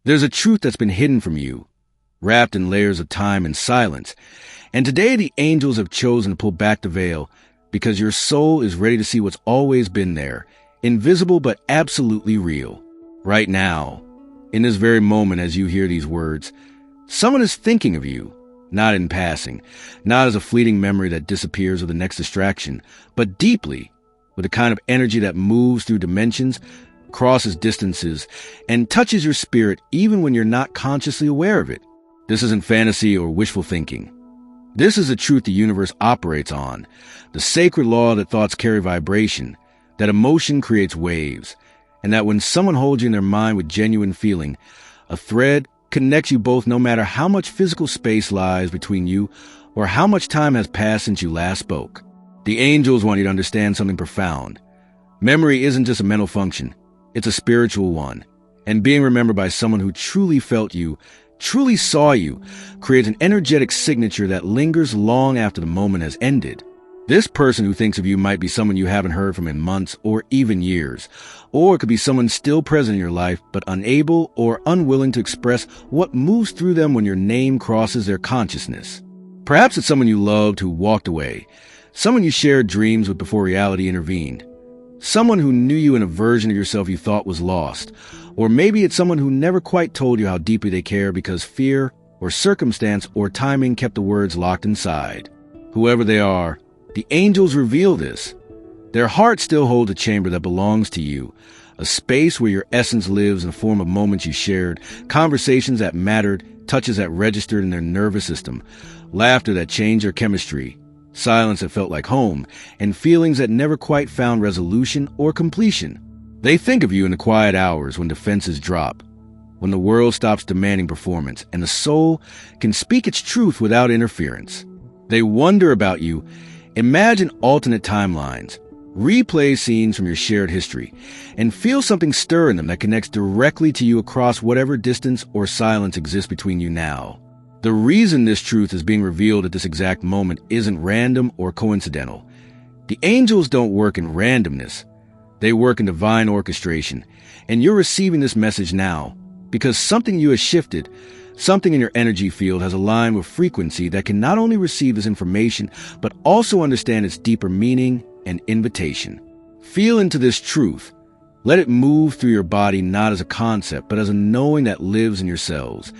There's a truth that's been hidden from you, wrapped in layers of time and silence. And today the angels have chosen to pull back the veil because your soul is ready to see what's always been there, invisible but absolutely real. Right now, in this very moment as you hear these words, someone is thinking of you, not in passing, not as a fleeting memory that disappears with the next distraction, but deeply, with a kind of energy that moves through dimensions, crosses distances, and touches your spirit even when you're not consciously aware of it. This isn't fantasy or wishful thinking. This is the truth the universe operates on, the sacred law that thoughts carry vibration, that emotion creates waves, and that when someone holds you in their mind with genuine feeling, a thread connects you both no matter how much physical space lies between you or how much time has passed since you last spoke. The angels want you to understand something profound. Memory isn't just a mental function. It's a spiritual one, and being remembered by someone who truly felt you, truly saw you, creates an energetic signature that lingers long after the moment has ended. This person who thinks of you might be someone you haven't heard from in months or even years, or it could be someone still present in your life but unable or unwilling to express what moves through them when your name crosses their consciousness. Perhaps it's someone you loved who walked away, someone you shared dreams with before reality intervened. Someone who knew you in a version of yourself you thought was lost. Or maybe it's someone who never quite told you how deeply they care because fear or circumstance or timing kept the words locked inside. Whoever they are, the angels reveal this. Their heart still holds a chamber that belongs to you, a space where your essence lives in the form of moments you shared, conversations that mattered, touches that registered in their nervous system, laughter that changed their chemistry, silence that felt like home, and feelings that never quite found resolution or completion. They think of you in the quiet hours when defenses drop, when the world stops demanding performance, and the soul can speak its truth without interference. They wonder about you, imagine alternate timelines, replay scenes from your shared history, and feel something stir in them that connects directly to you across whatever distance or silence exists between you now. The reason this truth is being revealed at this exact moment isn't random or coincidental. The angels don't work in randomness. They work in divine orchestration. And you're receiving this message now because something in you has shifted. Something in your energy field has aligned with frequency that can not only receive this information, but also understand its deeper meaning and invitation. Feel into this truth. Let it move through your body not as a concept, but as a knowing that lives in your cells.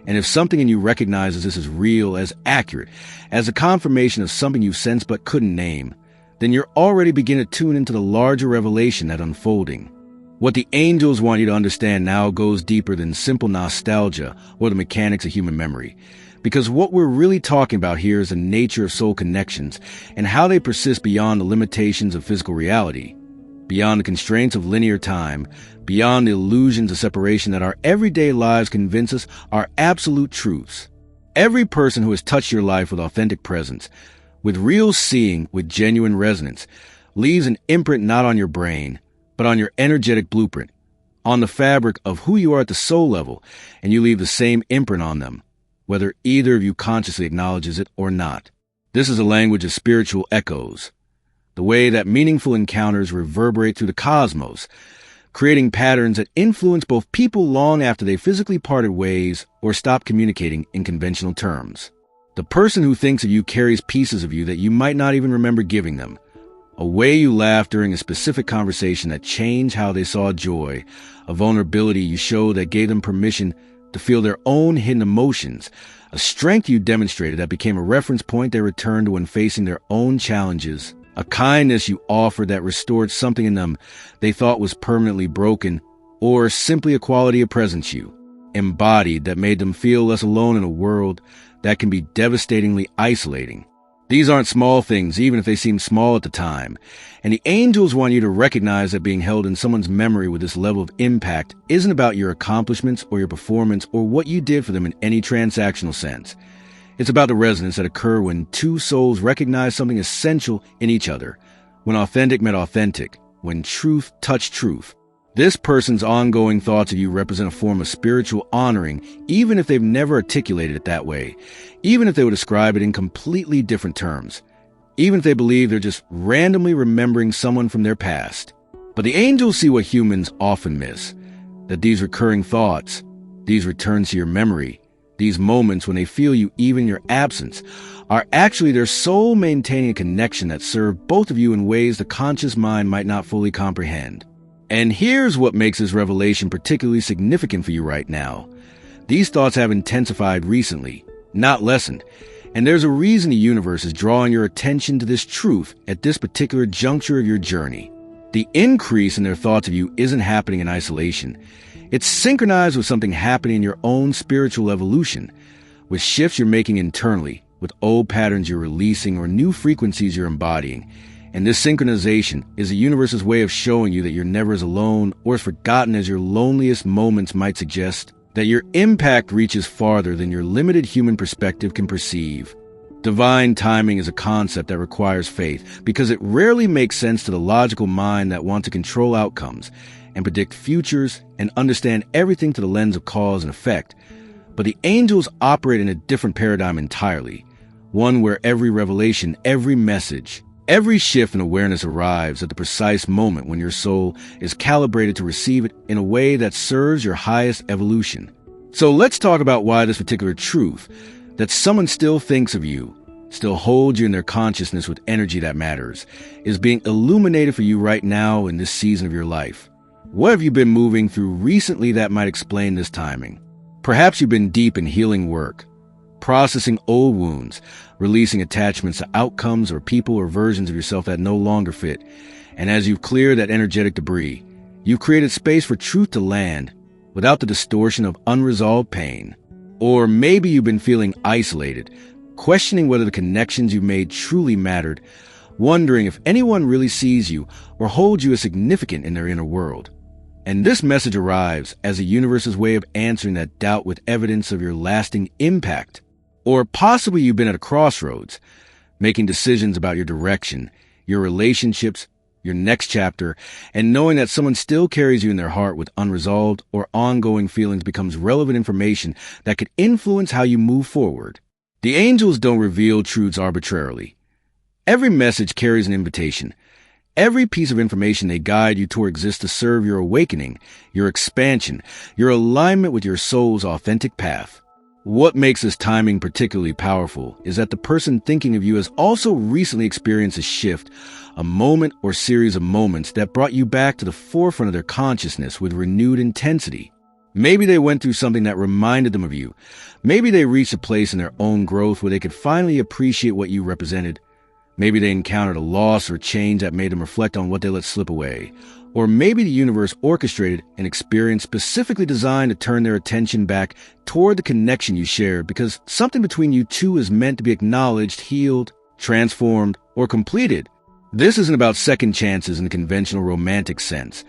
And if something in you recognizes this as real, as accurate, as a confirmation of something you sensed but couldn't name, then you're already beginning to tune into the larger revelation that's unfolding. What the angels want you to understand now goes deeper than simple nostalgia or the mechanics of human memory. Because what we're really talking about here is the nature of soul connections and how they persist beyond the limitations of physical reality, beyond the constraints of linear time, beyond the illusions of separation that our everyday lives convince us are absolute truths. Every person who has touched your life with authentic presence, with real seeing, with genuine resonance, leaves an imprint not on your brain, but on your energetic blueprint, on the fabric of who you are at the soul level, and you leave the same imprint on them, whether either of you consciously acknowledges it or not. This is a language of spiritual echoes, the way that meaningful encounters reverberate through the cosmos, creating patterns that influence both people long after they physically parted ways or stopped communicating in conventional terms. The person who thinks of you carries pieces of you that you might not even remember giving them. A way you laughed during a specific conversation that changed how they saw joy, a vulnerability you showed that gave them permission to feel their own hidden emotions, a strength you demonstrated that became a reference point they returned to when facing their own challenges, a kindness you offered that restored something in them they thought was permanently broken, or simply a quality of presence you embodied that made them feel less alone in a world that can be devastatingly isolating. These aren't small things, even if they seem small at the time. And the angels want you to recognize that being held in someone's memory with this level of impact isn't about your accomplishments or your performance or what you did for them in any transactional sense. It's about the resonance that occurs when two souls recognize something essential in each other, when authentic met authentic, when truth touched truth. This person's ongoing thoughts of you represent a form of spiritual honoring, even if they've never articulated it that way, even if they would describe it in completely different terms, even if they believe they're just randomly remembering someone from their past. But the angels see what humans often miss, that these recurring thoughts, These returns to your memory, these moments when they feel you even in your absence, are actually their soul maintaining a connection that serve both of you in ways the conscious mind might not fully comprehend. And here's what makes this revelation particularly significant for you right now. These thoughts have intensified recently, not lessened, and there's a reason the universe is drawing your attention to this truth at this particular juncture of your journey. The increase in their thoughts of you isn't happening in isolation. It's synchronized with something happening in your own spiritual evolution, with shifts you're making internally, with old patterns you're releasing or new frequencies you're embodying. And this synchronization is the universe's way of showing you that you're never as alone or as forgotten as your loneliest moments might suggest, that your impact reaches farther than your limited human perspective can perceive. Divine timing is a concept that requires faith because it rarely makes sense to the logical mind that wants to control outcomes and predict futures and understand everything through the lens of cause and effect. But the angels operate in a different paradigm entirely, one where every revelation, every message, every shift in awareness arrives at the precise moment when your soul is calibrated to receive it in a way that serves your highest evolution. So let's talk about why this particular truth, that someone still thinks of you, still holds you in their consciousness with energy that matters, is being illuminated for you right now in this season of your life. What have you been moving through recently that might explain this timing? Perhaps you've been deep in healing work, processing old wounds, releasing attachments to outcomes or people or versions of yourself that no longer fit. And as you've cleared that energetic debris, you've created space for truth to land without the distortion of unresolved pain. Or maybe you've been feeling isolated, questioning whether the connections you made truly mattered, wondering if anyone really sees you or holds you as significant in their inner world. And this message arrives as the universe's way of answering that doubt with evidence of your lasting impact. Or possibly you've been at a crossroads, making decisions about your direction, your relationships, your next chapter, and knowing that someone still carries you in their heart with unresolved or ongoing feelings becomes relevant information that could influence how you move forward. The angels don't reveal truths arbitrarily. Every message carries an invitation. Every piece of information they guide you toward exists to serve your awakening, your expansion, your alignment with your soul's authentic path. What makes this timing particularly powerful is that the person thinking of you has also recently experienced a shift, a moment or series of moments that brought you back to the forefront of their consciousness with renewed intensity. Maybe they went through something that reminded them of you. Maybe they reached a place in their own growth where they could finally appreciate what you represented. Maybe they encountered a loss or change that made them reflect on what they let slip away. Or maybe the universe orchestrated an experience specifically designed to turn their attention back toward the connection you shared because something between you two is meant to be acknowledged, healed, transformed, or completed. This isn't about second chances in the conventional romantic sense,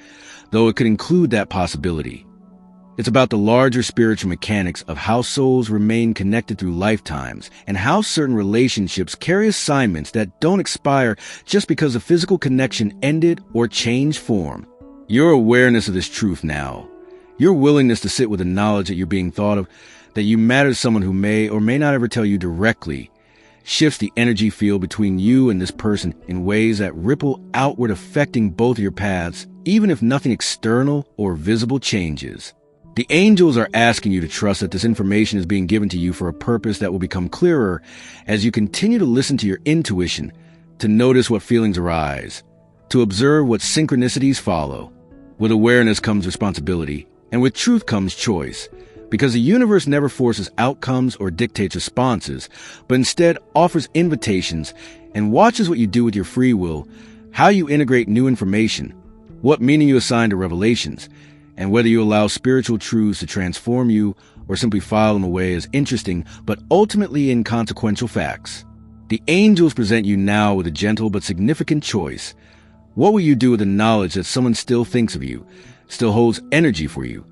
though it could include that possibility. It's about the larger spiritual mechanics of how souls remain connected through lifetimes and how certain relationships carry assignments that don't expire just because a physical connection ended or changed form. Your awareness of this truth now, your willingness to sit with the knowledge that you're being thought of, that you matter to someone who may or may not ever tell you directly, shifts the energy field between you and this person in ways that ripple outward, affecting both of your paths, even if nothing external or visible changes. The angels are asking you to trust that this information is being given to you for a purpose that will become clearer as you continue to listen to your intuition, to notice what feelings arise, to observe what synchronicities follow. With awareness comes responsibility, and with truth comes choice, because the universe never forces outcomes or dictates responses, but instead offers invitations and watches what you do with your free will, how you integrate new information, what meaning you assign to revelations, and whether you allow spiritual truths to transform you or simply file them away as interesting but ultimately inconsequential facts. The angels present you now with a gentle but significant choice. What will you do with the knowledge that someone still thinks of you, still holds energy for you,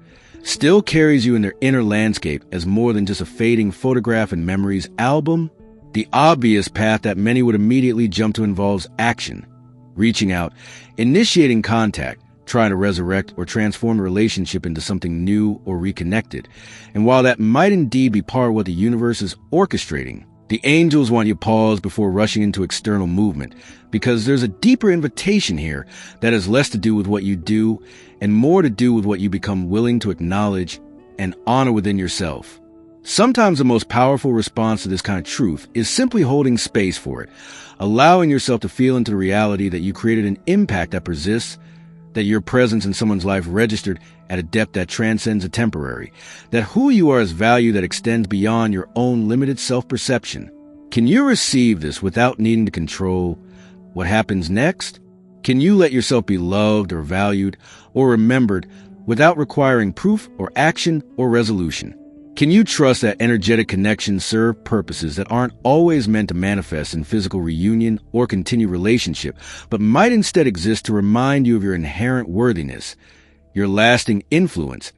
still carries you in their inner landscape as more than just a fading photograph and memories album? The obvious path that many would immediately jump to involves action, reaching out, initiating contact, trying to resurrect or transform the relationship into something new or reconnected. And while that might indeed be part of what the universe is orchestrating, the angels want you to pause before rushing into external movement, because there's a deeper invitation here that has less to do with what you do and more to do with what you become willing to acknowledge and honor within yourself. Sometimes the most powerful response to this kind of truth is simply holding space for it, allowing yourself to feel into the reality that you created an impact that persists, that your presence in someone's life registered at a depth that transcends the temporary, that who you are is value that extends beyond your own limited self-perception. Can you receive this without needing to control what happens next? Can you let yourself be loved or valued or remembered without requiring proof or action or resolution? Can you trust that energetic connections serve purposes that aren't always meant to manifest in physical reunion or continued relationship, but might instead exist to remind you of your inherent worthiness, your lasting influence,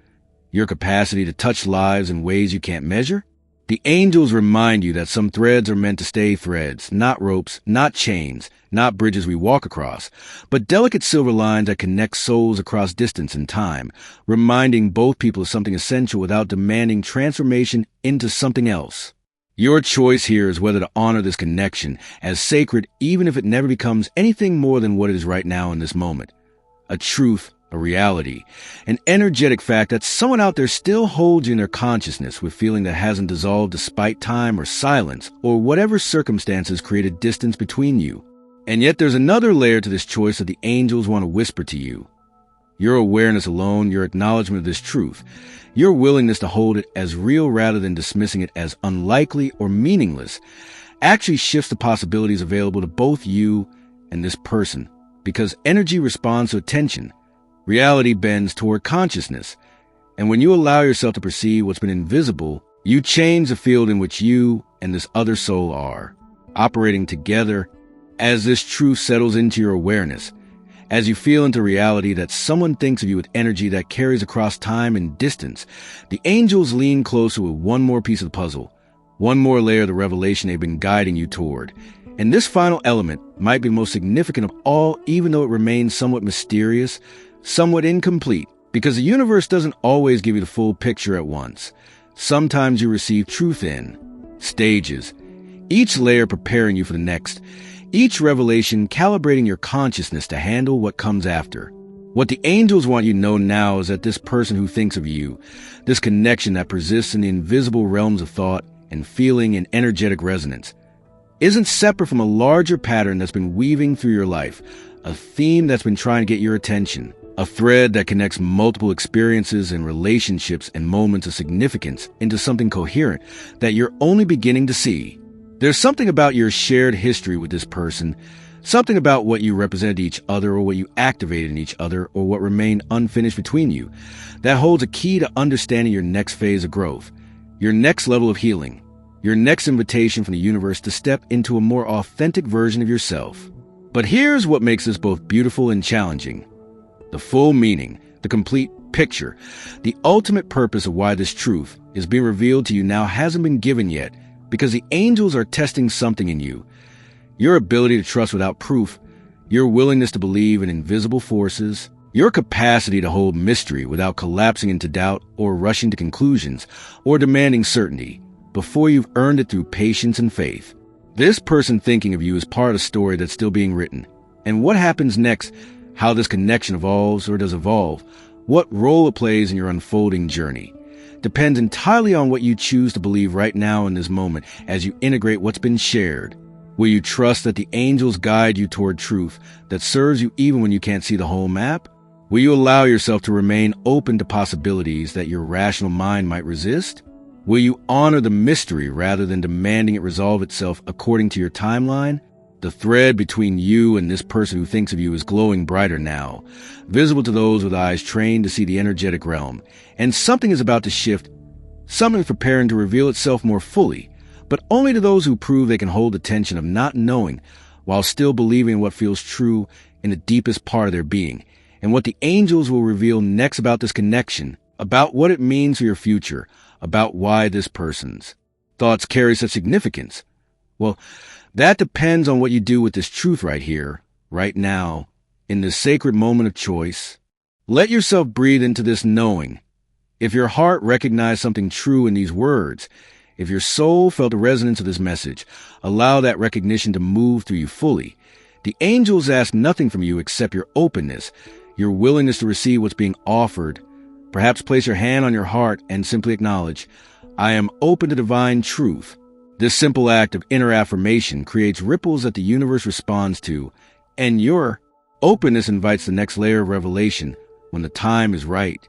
your capacity to touch lives in ways you can't measure? The angels remind you that some threads are meant to stay threads, not ropes, not chains, not bridges we walk across, but delicate silver lines that connect souls across distance and time, reminding both people of something essential without demanding transformation into something else. Your choice here is whether to honor this connection as sacred even if it never becomes anything more than what it is right now in this moment. A truth, a reality, an energetic fact that someone out there still holds you in their consciousness with feeling that hasn't dissolved despite time or silence or whatever circumstances created distance between you. And yet there's another layer to this choice that the angels want to whisper to you. Your awareness alone, your acknowledgement of this truth, your willingness to hold it as real rather than dismissing it as unlikely or meaningless, actually shifts the possibilities available to both you and this person, because energy responds to attention. Reality bends toward consciousness, and when you allow yourself to perceive what's been invisible, you change the field in which you and this other soul are, operating together. As this truth settles into your awareness, as you feel into reality that someone thinks of you with energy that carries across time and distance, the angels lean closer with one more piece of the puzzle, one more layer of the revelation they've been guiding you toward. And this final element might be the most significant of all, even though it remains somewhat mysterious, somewhat incomplete, because the universe doesn't always give you the full picture at once. Sometimes you receive truth in stages, each layer preparing you for the next, each revelation calibrating your consciousness to handle what comes after. What the angels want you to know now is that this person who thinks of you, this connection that persists in the invisible realms of thought and feeling and energetic resonance, isn't separate from a larger pattern that's been weaving through your life, a theme that's been trying to get your attention, a thread that connects multiple experiences and relationships and moments of significance into something coherent that you're only beginning to see. There's something about your shared history with this person, something about what you represent to each other or what you activated in each other or what remained unfinished between you, that holds a key to understanding your next phase of growth, your next level of healing, your next invitation from the universe to step into a more authentic version of yourself. But here's what makes this both beautiful and challenging. The full meaning, the complete picture, the ultimate purpose of why this truth is being revealed to you now hasn't been given yet, because the angels are testing something in you. Your ability to trust without proof, your willingness to believe in invisible forces, your capacity to hold mystery without collapsing into doubt or rushing to conclusions or demanding certainty before you've earned it through patience and faith. This person thinking of you is part of a story that's still being written. And what happens next, how this connection evolves or does evolve, what role it plays in your unfolding journey, depends entirely on what you choose to believe right now in this moment as you integrate what's been shared. Will you trust that the angels guide you toward truth that serves you even when you can't see the whole map? Will you allow yourself to remain open to possibilities that your rational mind might resist? Will you honor the mystery rather than demanding it resolve itself according to your timeline? The thread between you and this person who thinks of you is glowing brighter now, visible to those with eyes trained to see the energetic realm. And something is about to shift, something is preparing to reveal itself more fully, but only to those who prove they can hold the tension of not knowing while still believing what feels true in the deepest part of their being. And what the angels will reveal next about this connection, about what it means for your future, about why this person's thoughts carry such significance. Well, that depends on what you do with this truth right here, right now, in this sacred moment of choice. Let yourself breathe into this knowing. If your heart recognized something true in these words, if your soul felt the resonance of this message, allow that recognition to move through you fully. The angels ask nothing from you except your openness, your willingness to receive what's being offered, Perhaps place your hand on your heart and simply acknowledge, I am open to divine truth. This simple act of inner affirmation creates ripples that the universe responds to, and your openness invites the next layer of revelation when the time is right.